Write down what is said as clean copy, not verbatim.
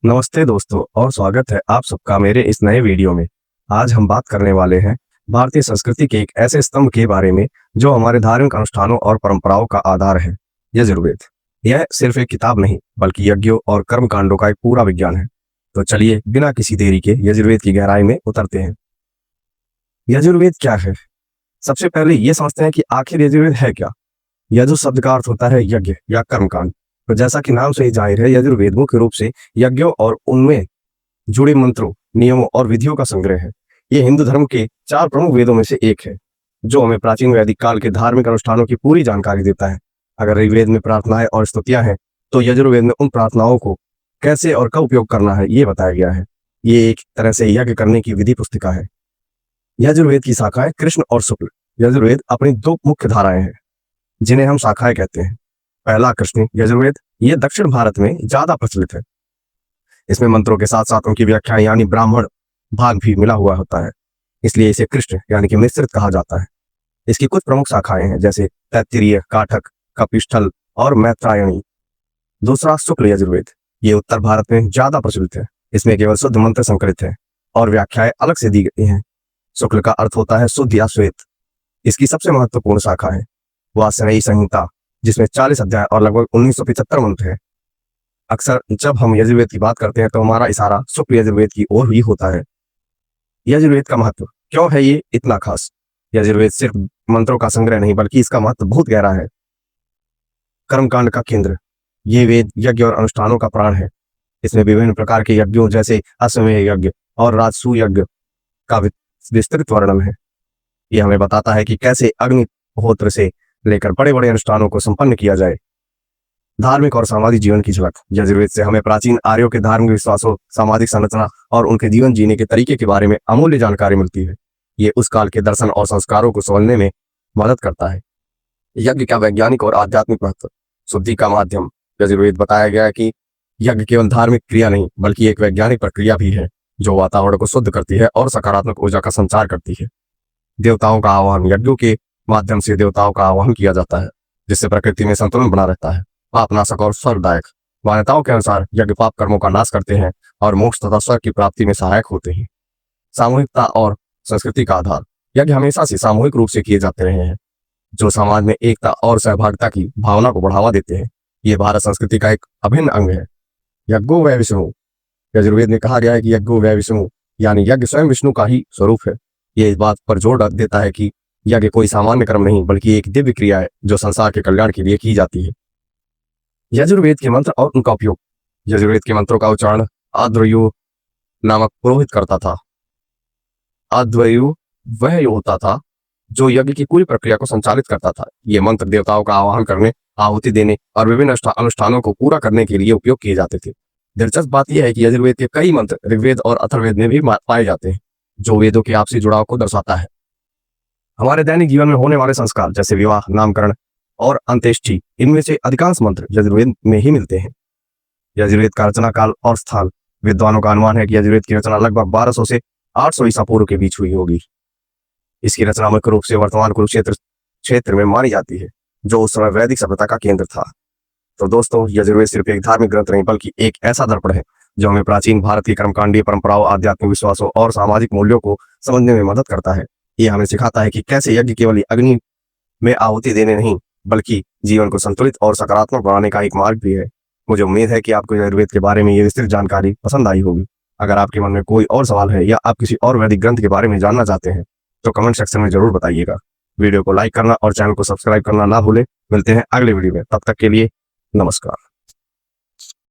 नमस्ते दोस्तों और स्वागत है आप सबका मेरे इस नए वीडियो में। आज हम बात करने वाले हैं भारतीय संस्कृति के एक ऐसे स्तंभ के बारे में जो हमारे धार्मिक अनुष्ठानों और परंपराओं का आधार है, यजुर्वेद। यह सिर्फ एक किताब नहीं बल्कि यज्ञों और कर्म कांडों का एक पूरा विज्ञान है। तो चलिए बिना किसी देरी के यजुर्वेद की गहराई में उतरते हैं। यजुर्वेद क्या है? सबसे पहले ये समझते हैं कि आखिर यजुर्वेद है क्या। यजु शब्द का अर्थ होता है यज्ञ या कर्मकांड। तो जैसा कि नाम से ही जाहिर है, यजुर्वेद मुख्य रूप से यज्ञों और उनमें जुड़े मंत्रों, नियमों और विधियों का संग्रह है। ये हिंदू धर्म के 4 प्रमुख वेदों में से एक है, जो हमें प्राचीन वैदिक काल के धार्मिक अनुष्ठानों की पूरी जानकारी देता है। अगर ऋग्वेद में प्रार्थनाएं और स्तुतियां हैं, तो यजुर्वेद में उन प्रार्थनाओं को कैसे और कब उपयोग करना है, ये बताया गया है। ये एक तरह से यज्ञ करने की विधि पुस्तिका है। यजुर्वेद की शाखाएं कृष्ण और शुक्ल। यजुर्वेद अपनी 2 मुख्य धाराएं हैं जिन्हें हम शाखाएं कहते हैं। पहला कृष्ण यजुर्वेद, ये दक्षिण भारत में ज्यादा प्रचलित है। इसमें मंत्रों के साथ साथ उनकी व्याख्या यानी ब्राह्मण भाग भी मिला हुआ होता है, इसलिए इसे कृष्ण यानी कि मिश्रित कहा जाता है। इसकी कुछ प्रमुख शाखाएं हैं, जैसे तैत्तिरीय, काठक, कपिष्ठल और मैत्रायणी। दूसरा शुक्ल यजुर्वेद, ये उत्तर भारत में ज्यादा प्रचलित है। इसमें केवल शुद्ध मंत्र संकलित है और व्याख्याएं अलग से दी गई हैं। शुक्ल का अर्थ होता है शुद्ध या श्वेत। इसकी सबसे महत्वपूर्ण शाखा है वासनेयी संहिता, जिसमें 40 अध्याय और लगभग 1975 मंत्र है। अक्सर जब हम यजुर्वेद की बात करते हैं तो हमारा इशारा शुक्ल यजुर्वेद की ओर ही होता है। यजुर्वेद का महत्व क्यों है ये इतना खास? यजुर्वेद सिर्फ मंत्रों का संग्रह नहीं बल्कि इसका महत्व बहुत गहरा है। कर्मकांड का केंद्र, ये वेद यज्ञ और अनुष्ठानों का प्राण है। इसमें विभिन्न प्रकार के यज्ञों जैसे अश्वमेध यज्ञ और राजसूय यज्ञ का विस्तृत वर्णन है। यह हमें बताता है कि कैसे अग्निहोत्र से लेकर बड़े बड़े अनुष्ठानों को संपन्न किया जाए। धार्मिक और सामाजिक जीवन की झलक, यजुर्वेद से हमें प्राचीन आर्यों के धार्मिक विश्वासों, सामाजिक संरचना और उनके जीवन जीने के तरीके के बारे में अमूल्य जानकारी मिलती है। ये उस काल के दर्शन और संस्कारों को समझने में मदद करता है। यज्ञ का वैज्ञानिक और आध्यात्मिक महत्व, शुद्धि का माध्यम। यजुर्वेद बताया गया है कि यज्ञ केवल धार्मिक क्रिया नहीं बल्कि एक वैज्ञानिक प्रक्रिया भी है जो वातावरण को शुद्ध करती है और सकारात्मक ऊर्जा का संचार करती है। देवताओं का आह्वान, यज्ञों के माध्यम से देवताओं का आह्वान किया जाता है, जिससे प्रकृति में संतुलन बना रहता है। पापनाशक और स्वर्गदायक, मान्यताओं के अनुसार यज्ञ पाप कर्मों का नाश करते हैं और मोक्ष तथा स्वर्ग की प्राप्ति में सहायक होते हैं। सामूहिकता और संस्कृति का आधार, यज्ञ हमेशा से सामूहिक रूप से किए जाते रहे हैं, जो समाज में एकता और सहभागिता की भावना को बढ़ावा देते हैं। ये भारत संस्कृति का एक अभिन्न अंग है। यज्ञो वै विष्णु, यजुर्वेद में कहा गया है कि यज्ञो वै विष्णु यानी यज्ञ स्वयं विष्णु का ही स्वरूप है। ये इस बात पर जोर देता है कि यज्ञ कोई सामान्य कर्म नहीं बल्कि एक दिव्य क्रिया है जो संसार के कल्याण के लिए की जाती है। यजुर्वेद के मंत्र और उनका उपयोग, यजुर्वेद के मंत्रों का उच्चारण आद्वयु नामक पुरोहित करता था। आद्वयु वह होता था जो यज्ञ की पूरी प्रक्रिया को संचालित करता था। ये मंत्र देवताओं का आह्वान करने, आहुति देने और विभिन्न अनुष्ठानों को पूरा करने के लिए उपयोग किए जाते थे। दिलचस्प बात यह है कि यजुर्वेद के कई मंत्र ऋग्वेद और अथर्ववेद में भी पाए जाते हैं, जो वेदों के आपसी जुड़ाव को दर्शाता है। हमारे दैनिक जीवन में होने वाले संस्कार जैसे विवाह, नामकरण और अंत्येष्टि, इनमें से अधिकांश मंत्र यजुर्वेद में ही मिलते हैं। यजुर्वेद का रचना काल और स्थान, विद्वानों का अनुमान है कि यजुर्वेद की रचना लगभग 1200 से 800 ईसा पूर्व के बीच हुई होगी। इसकी रचना मुख्य रूप से वर्तमान कुरुक्षेत्र क्षेत्र में मानी जाती है, जो उस समय वैदिक सभ्यता का केंद्र था। तो दोस्तों, यजुर्वेद सिर्फ एक धार्मिक ग्रंथ नहीं बल्कि एक ऐसा दर्पण है जो हमें प्राचीन भारत की कर्मकांडीय परंपराओं, आध्यात्मिक विश्वासों और सामाजिक मूल्यों को समझने में मदद करता है। ये हमें सिखाता है कि कैसे यज्ञ केवल अग्नि में आहुति देने नहीं बल्कि जीवन को संतुलित और सकारात्मक बनाने का एक मार्ग भी है। मुझे उम्मीद है कि आपको यजुर्वेद के बारे में ये विस्तृत जानकारी पसंद आई होगी। अगर आपके मन में कोई और सवाल है या आप किसी और वैदिक ग्रंथ के बारे में जानना चाहते हैं तो कमेंट सेक्शन में जरूर बताइएगा। वीडियो को लाइक करना और चैनल को सब्सक्राइब करना ना भूलें। मिलते हैं अगले वीडियो में, तब तक के लिए नमस्कार।